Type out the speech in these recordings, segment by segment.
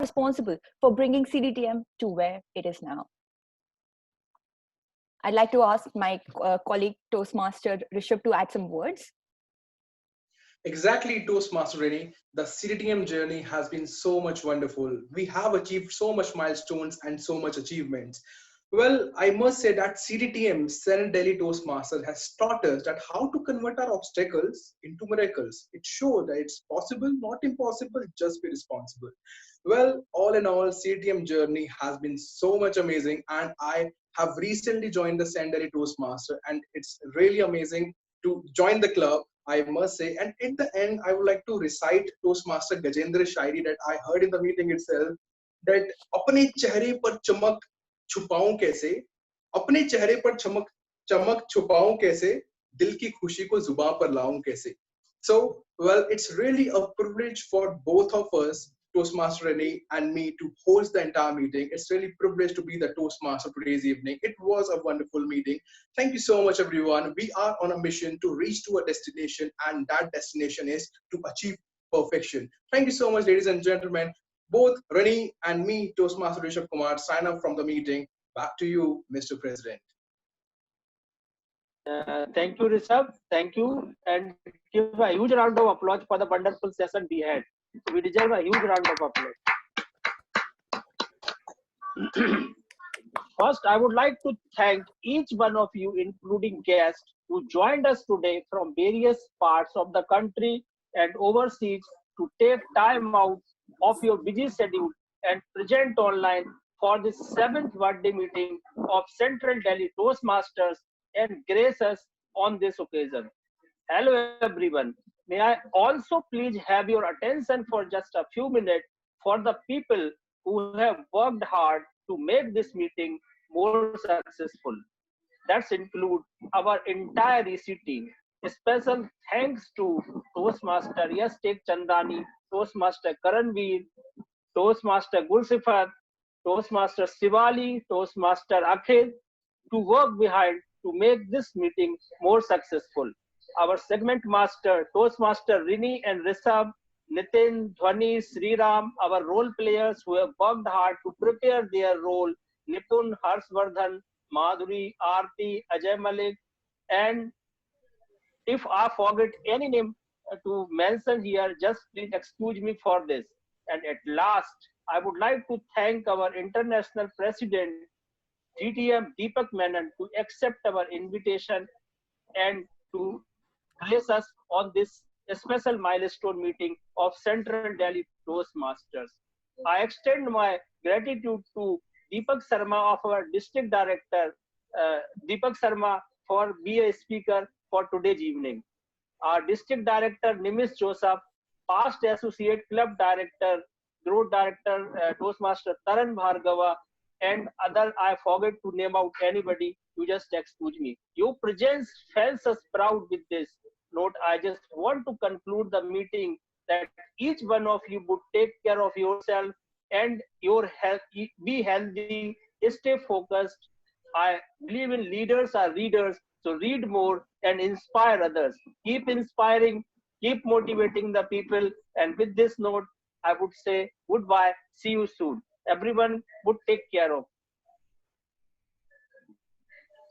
responsible for bringing CDTM to where it is now. I'd like to ask my colleague Toastmaster Rishabh to add some words. Exactly, Toastmaster Rennie. The CDTM journey has been so much wonderful. We have achieved so much milestones and so much achievements. Well, I must say that CDTM, Senate Delhi Toastmaster, has taught us that how to convert our obstacles into miracles. It showed that it's possible, not impossible, just be responsible. Well, all in all, CDTM journey has been so much amazing, and I have recently joined the Senate Delhi Toastmaster, and it's really amazing to join the club, I must say. And at the end, I would like to recite Toastmaster Gajendra Shairi that I heard in the meeting itself, that अपने चेहरे पर चमक छुपाऊं कैसे, अपने चेहरे पर चमक छुपाऊं कैसे, दिल की खुशी को जुबान पर लाऊं कैसे. So, well, it's really a privilege for both of us, Toastmaster Renee and me, to host the entire meeting. It's really a privilege to be the Toastmaster today's evening. It was a wonderful meeting. Thank you so much, everyone. We are on a mission to reach to a destination, and that destination is to achieve perfection. Thank you so much, ladies and gentlemen. Both Renee and me, Toastmaster Rishabh Kumar, sign up from the meeting. Back to you, Mr. President. Thank you, Rishabh. Thank you. And give a huge round of applause for the wonderful session we had. We deserve a huge round of applause. First, I would like to thank each one of you, including guests, who joined us today from various parts of the country and overseas to take time out of your busy schedule and present online for this 7th birthday meeting of Central Delhi Toastmasters and grace us on this occasion. Hello everyone. May I also please have your attention for just a few minutes for the people who have worked hard to make this meeting more successful. That include our entire EC team. A special thanks to Toastmaster Yastek Chandani, Toastmaster Karanveer, Toastmaster Gulsifat, Toastmaster Sivali, Toastmaster Akhil, to work behind to make this meeting more successful. Our segment master, Toastmaster Rini and Rishabh, Nitin, Dhwani, Sriram, our role players who have worked hard to prepare their role, Nipun, Harshvardhan, Madhuri, Aarti, Ajay Malik, and if I forget any name to mention here, just please excuse me for this. And at last, I would like to thank our international president, GTM Deepak Menon, to accept our invitation and to place us on this special milestone meeting of Central Delhi Toastmasters. I extend my gratitude to Deepak Sharma of our district director, Deepak Sharma, for being a speaker for today's evening. Our district director, Nimis Joseph, past associate club director, group director, Toastmaster Taran Bhargava, and other, I forget to name out anybody, you just excuse me. Your presence fills us proud with this note. I just want to conclude the meeting that each one of you would take care of yourself and your health, be healthy, stay focused. I believe in leaders are readers, so read more and inspire others. Keep inspiring, keep motivating the people. And with this note, I would say goodbye, see you soon. Everyone would take care of.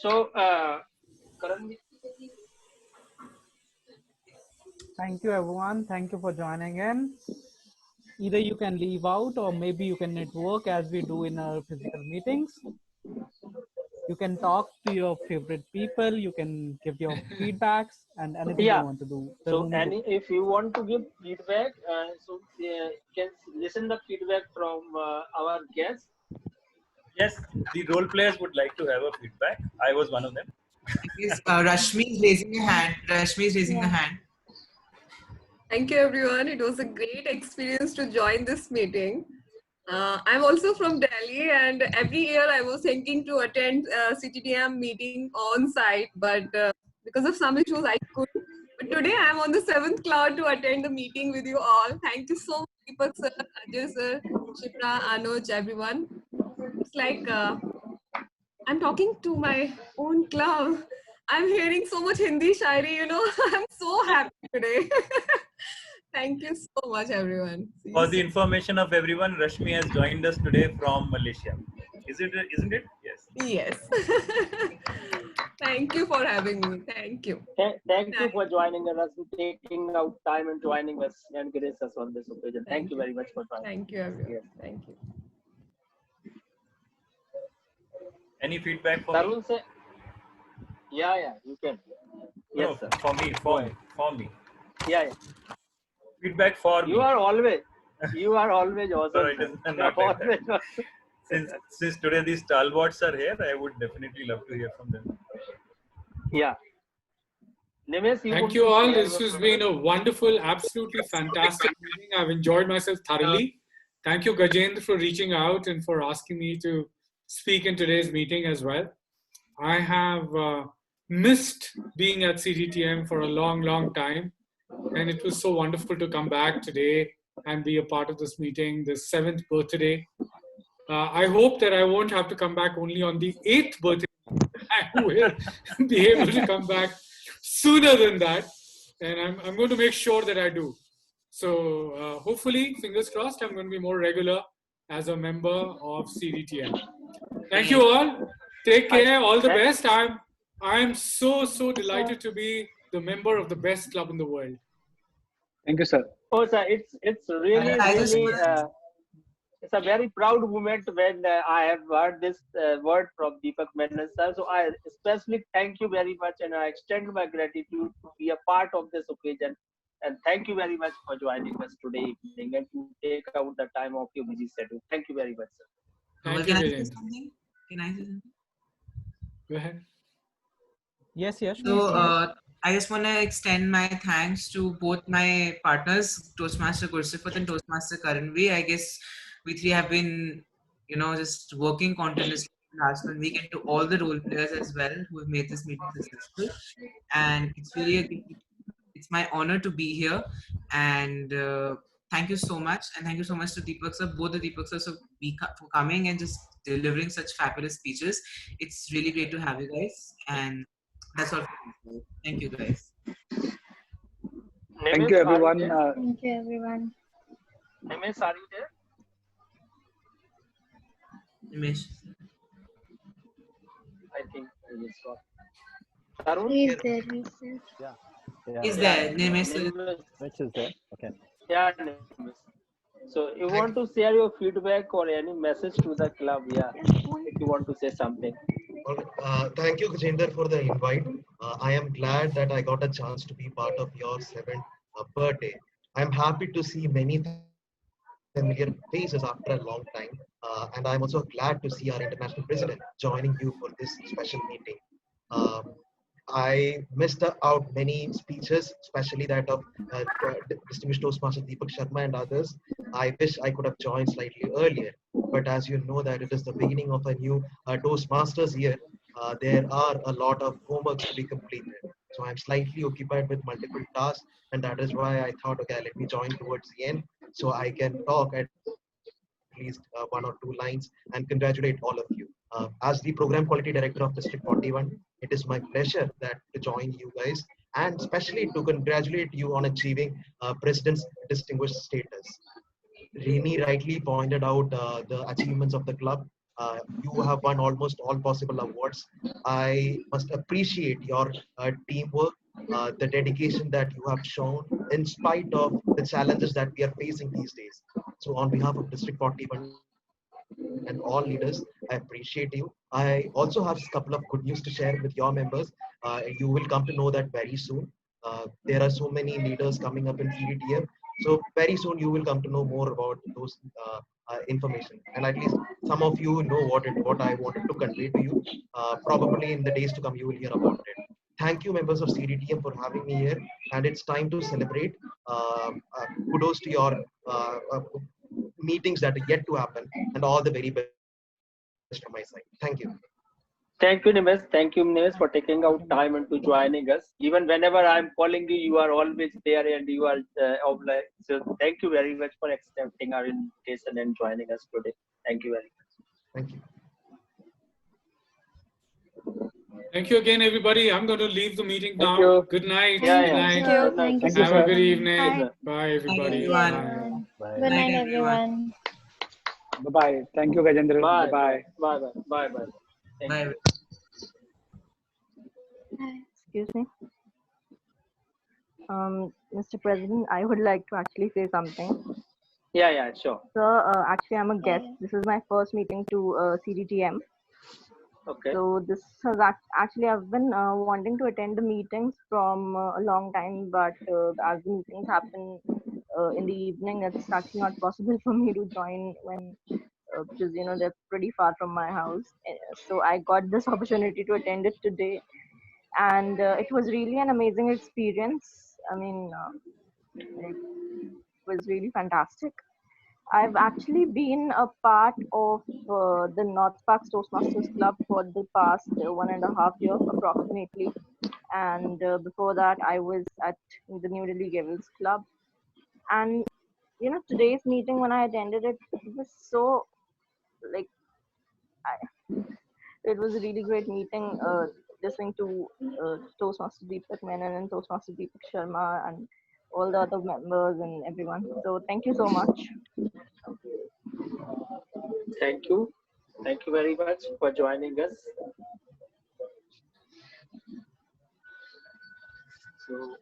So, Karan. Thank you everyone. Thank you for joining in. Either you can leave out or maybe you can network as we do in our physical meetings. You can talk to your favorite people. You can give your feedbacks and anything you want to do. So, if you want to give feedback, you can listen the feedback from our guests. Yes, the role players would like to have a feedback. I was one of them. Yes, Rashmi is raising a hand. Rashmi is raising a hand. Thank you, everyone. It was a great experience to join this meeting. I'm also from Delhi, and every year I was thinking to attend CTTM meeting on site, but because of some issues I couldn't. But today I'm on the 7th cloud to attend the meeting with you all. Thank you so much, Deepak sir, Ajay sir, Shipra, Anuj, everyone. It's like I'm talking to my own club. I'm hearing so much Hindi shairi, you know. I'm so happy today. Thank you so much, everyone. See you For the soon. information of everyone, Rashmi has joined us today from Malaysia. Isn't it? Yes. Yes. Thank you for having me. Thank you. Thank you for joining us, taking out time and joining us and grace us on this occasion. Thank you very much for joining. Thank you, everyone. Yes. Thank you. Any feedback for me? Tarun say, yeah, you can. Yes, No, sir. for me. Yeah. Feedback for me. You are always awesome. No, it is sir. not like that. Always awesome. Since today these stalwarts are here, I would definitely love to hear from them. Yeah. Nimesh, Thank you all. This has been a wonderful, absolutely fantastic meeting. I've enjoyed myself thoroughly. Thank you, Gajendra, for reaching out and for asking me to speak in today's meeting as well. I have missed being at CTTM for a long, long time. And it was so wonderful to come back today and be a part of this meeting, the 7th birthday. I hope that I won't have to come back only on the 8th birthday. I will be able to come back sooner than that. And I'm going to make sure that I do. So hopefully, fingers crossed, I'm going to be more regular as a member of CDTM. Thank you all. Take care. All the best. I'm so delighted to be the member of the best club in the world. Thank you, sir. Oh, sir, it's really, it's a very proud moment when I have heard this word from Deepak Menon, sir. So I especially thank you very much, and I extend my gratitude to be a part of this occasion. And thank you very much for joining us today evening and to take out the time of your busy schedule. Thank you very much, sir. Thank Can you, I say Gajendra. something? Can I say something? Go ahead. Yes. So I just want to extend my thanks to both my partners, Toastmaster Gursifat and Toastmaster Karanvi. I guess we three have been, just working continuously last 1 week, and to all the role players as well who have made this meeting successful. And it's my honor to be here. And thank you so much. And thank you so much to Deepak sir, both the Deepak sir, for coming and just delivering such fabulous speeches. It's really great to have you guys. And that's all. Thank you, guys. Thank you, everyone. Thank you, everyone. Nimesh, are you there? Nimesh. I think he is gone. Tarun? He's there. Is there? Nimesh. Which is there? Okay. Yeah, Nimesh. So you want to share your feedback or any message to the club? Yeah, if you want to say something. Thank you, Gajendra, for the invite. I am glad that I got a chance to be part of your 7th birthday. I'm happy to see many familiar faces after a long time. And I'm also glad to see our international president joining you for this special meeting. I missed out many speeches, especially that of distinguished Toastmaster Deepak Sharma and others. I wish I could have joined slightly earlier. But as you know that it is the beginning of a new Toastmasters year, there are a lot of homeworks to be completed. So I'm slightly occupied with multiple tasks, and that is why I thought, okay, let me join towards the end so I can talk at least 1 or 2 lines and congratulate all of you. As the Program Quality Director of District 41, it is my pleasure to join you guys and especially to congratulate you on achieving President's Distinguished status. Rini rightly pointed out the achievements of the club. You have won almost all possible awards. I must appreciate your teamwork, the dedication that you have shown in spite of the challenges that we are facing these days. So on behalf of District 41 and all leaders, I appreciate you. I also have a couple of good news to share with your members. You will come to know that very soon. There are so many leaders coming up in CDTM. So very soon you will come to know more about those information. And at least some of you know what I wanted to convey to you. Probably in the days to come, you will hear about it. Thank you, members of CDTM, for having me here. And it's time to celebrate. Kudos to your meetings that are yet to happen, and all the very best from my side. Thank you. Thank you, Nimesh. Thank you, Nimesh, for taking out time and to joining us. Even whenever I'm calling you, you are always there and you are obliged. So thank you very much for accepting our invitation and joining us today. Thank you very much. Thank you. Thank you again, everybody. I'm going to leave the meeting now. you. Good night. Yeah, Good yeah. night. Good night. Thank you Have so a good much. evening. Bye, Thank everybody. you, everyone. Bye. Good night, everyone. everyone. Bye-bye. Thank you, Gajendra. Bye. Bye-bye. Bye. Bye. Bye. Bye. Thank Bye. you. Excuse me. Mr. President, I would like to actually say something. Yeah, yeah, sure. Sir, actually, I'm a guest. This is my first meeting to CDTM. Okay. So this has actually, I've been wanting to attend the meetings from a long time, but as the meetings happen in the evening, it's actually not possible for me to join when because they're pretty far from my house. So I got this opportunity to attend it today, and it was really an amazing experience. I mean, it was really fantastic. I've actually been a part of the North Park Toastmasters Club for the past 1.5 years approximately. And before that, I was at the New Delhi Gavels Club. And, today's meeting, when I attended it, it was so, like, it was a really great meeting, listening to Toastmaster Deepak Menon and Toastmaster Deepak Sharma and all the other members and everyone. So thank you so much. Thank you. Thank you very much for joining us. So,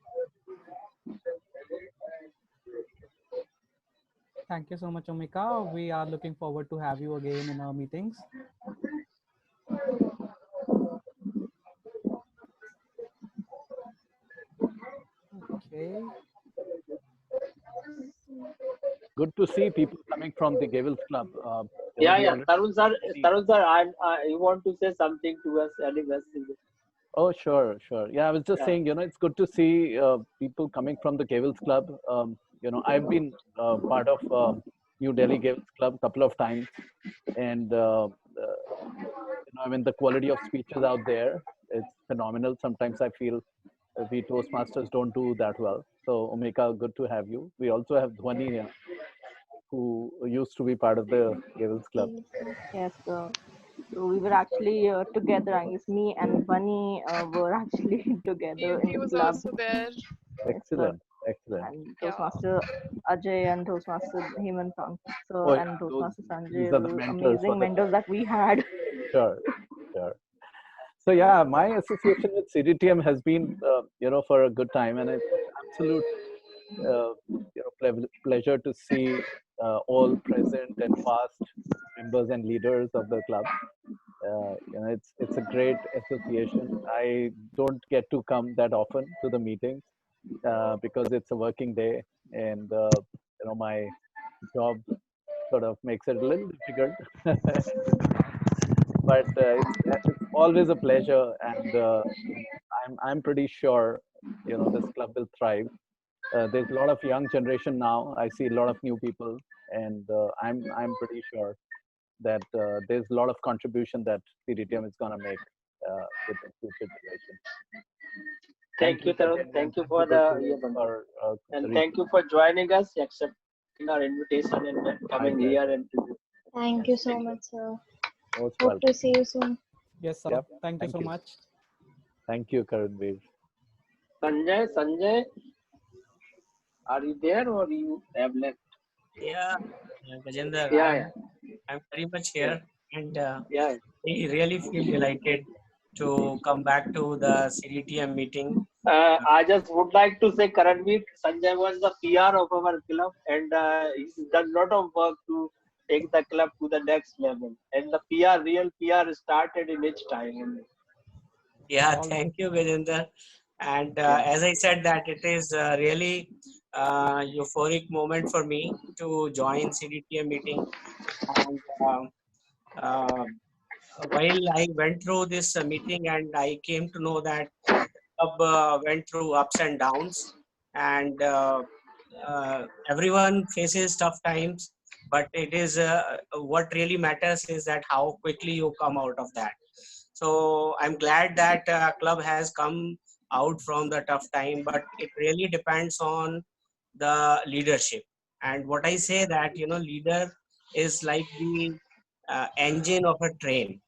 Thank you so much, Omika. We are looking forward to have you again in our meetings. Okay. Good to see people coming from the Gavels Club. yeah, yeah. Tarun sir, you want to say something to us? Any message? Oh, sure, sure. Yeah, I was just saying, it's good to see people coming from the Gavels Club. I've been part of New Delhi Gavels Club a couple of times, and I mean, the quality of speeches out there, it's phenomenal. Sometimes I feel we Toastmasters don't do that well. So, Omika, good to have you. We also have Dhwani here, who used to be part of the Gavels Club. Yes, so we were actually together. I guess me and Bunny were actually together in He the was club. also there. Excellent, excellent. And Toastmaster Ajay and Toastmaster Hemant Oh, yeah, and Toastmaster Sanjay these are the were mentors for amazing the mentors that we had. Sure, sure. So yeah, my association with CDTM has been, for a good time, and it's absolute, pleasure to see all present and past members and leaders of the club. It's a great association. I don't get to come that often to the meetings because it's a working day, and my job sort of makes it a little difficult. But it's always a pleasure, and I'm pretty sure this club will thrive. There's a lot of young generation now. I see a lot of new people, and I'm pretty sure that there's a lot of contribution that CDTM is going to make with the future generation. Thank you, Tarun. Thank you for the and thank you for joining us, accepting our invitation, and coming here and. Thank you so much, sir. Most Hope welcome. to see you soon. Yes, sir. Yep. Thank you so much. Thank you, Karanveer. Sanjay, are you there or you have left? Yeah, Gajendra, Yeah, I'm very much here, and yeah. I really feel delighted to come back to the CDTM meeting. I just would like to say, Karanveer, Sanjay was the PR of our club, and he's done a lot of work to take the club to the next level. And the real PR started in its time. Yeah, thank you, Gajendra. And as I said, that it is really euphoric moment for me to join CDTM meeting. And while I went through this meeting, and I came to know that the club went through ups and downs, and everyone faces tough times. But it is what really matters is that how quickly you come out of that. So I'm glad that club has come out from the tough time, but it really depends on the leadership. And what I say that, leader is like the engine of a train.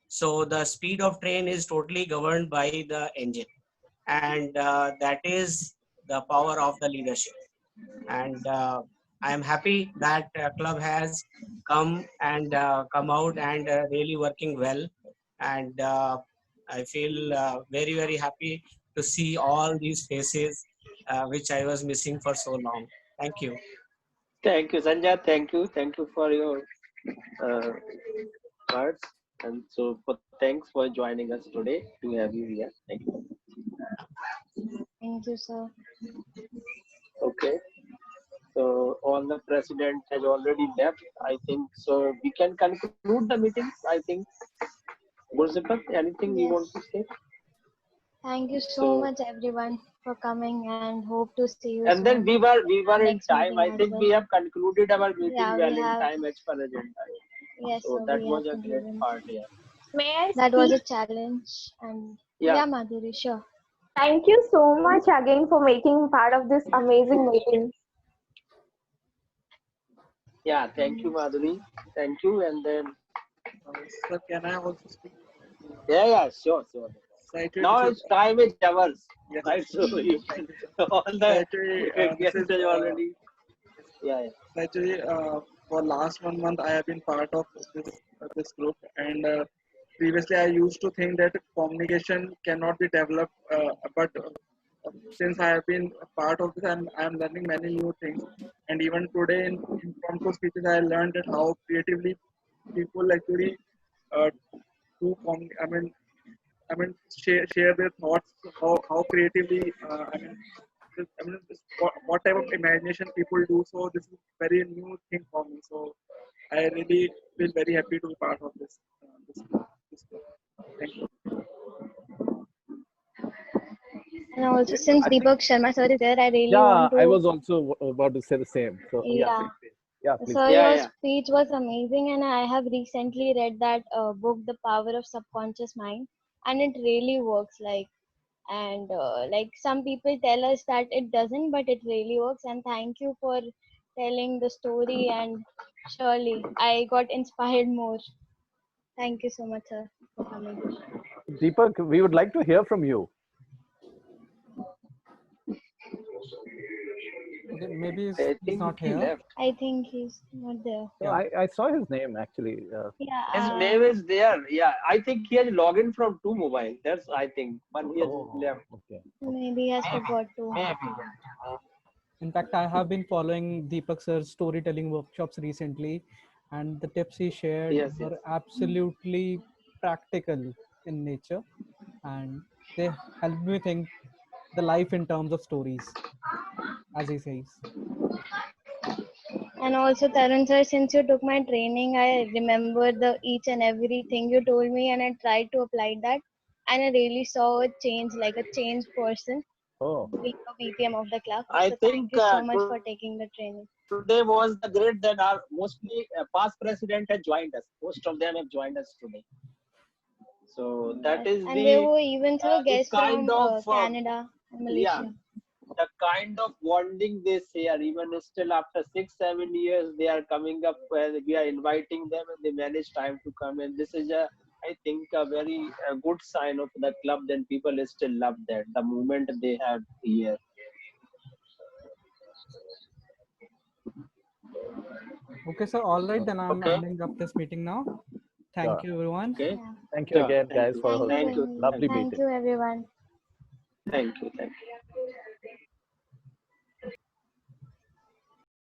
So the speed of train is totally governed by the engine, and that is the power of the leadership. And I am happy that club has come out and really working well. And I feel very happy to see all these faces which I was missing for so long. Thank you. Thank you, Sanjay. Thank you. Thank you for your uh, words. And so, thanks for joining us today. To have you here. Thank you. Thank you, sir. Okay. So all the president has already left. I think so. We can conclude the meeting. I think. Gursipat, anything you want to say? Thank you so So- much, everyone, for coming, and hope to see you And soon. then we were in Next time. meeting I as think well. we have concluded our meeting Yeah, we well in have. time as per agenda. Yes, So sir, that we was have a great concluded. part. Yeah. May I That was a speak? challenge, and Yeah. yeah, Madhuri, sure. Thank you so much again for making part of this amazing meeting. Yeah. Thank you, Madhuri. Thank you. And then. Sir, can I also speak? Yeah. Sure. So actually, Now this it's time is ours. Yes, Right. So you can all So the actually, this guests is has already. Yeah. so actually for last 1 month I have been part of this group, and previously I used to think that communication cannot be developed, but since I have been a part of this, I'm learning many new things, and even today in impromptu speeches I learned that how creatively people actually do I mean, share their thoughts, how creatively, what type of imagination people do. So this is very new thing for me. So I really feel very happy to be part of this group. Thank you. And also, since I think- Deepak Sharma sir is there, I really Yeah, want to. I was also about to say the same. So Yeah. please. Yeah, please. So Yeah, your yeah. speech was amazing, and I have recently read that book, The Power of Subconscious Mind, and it really works. And like some people tell us that it doesn't, but it really works. And thank you for telling the story, and surely I got inspired more. Thank you so much, sir, for coming. Deepak, we would like to hear from you. Okay, maybe I he's think not he here. left. I think he's not there. No, I saw his name actually. Yeah. His name is there. Yeah. I think he has logged in from two mobile. That's I think, but he has left. Okay. Maybe he has forgot to. In fact, I have been following Deepak sir's storytelling workshops recently, and the tips he shared Yes, were yes. absolutely practical in nature, and they helped me think the life in terms of stories, as he says. And also, Tarun sir, since you took my training, I remember the each and everything you told me, and I tried to apply that, and I really saw a change, like a changed person, Oh. being a BPM of the club. I So think thank you so much for taking the training. today was the great that our mostly past president had joined us. Most of them have joined us today. So that is And there the were even some guests kind from of Canada and Malaysia. yeah, the kind of bonding they share. Even still after 6-7 years, they are coming up where we are inviting them, and they manage time to come. And this is I think a very good sign of the club. Then people still love that the moment they have here. Okay, so all right, then I'm Okay. ending up this meeting now. Thank you, everyone. Okay. Thank you Sure. again, Thank guys, you. for Thank hosting. you. Lovely Thank meeting. you, everyone. Thank you. Thank you.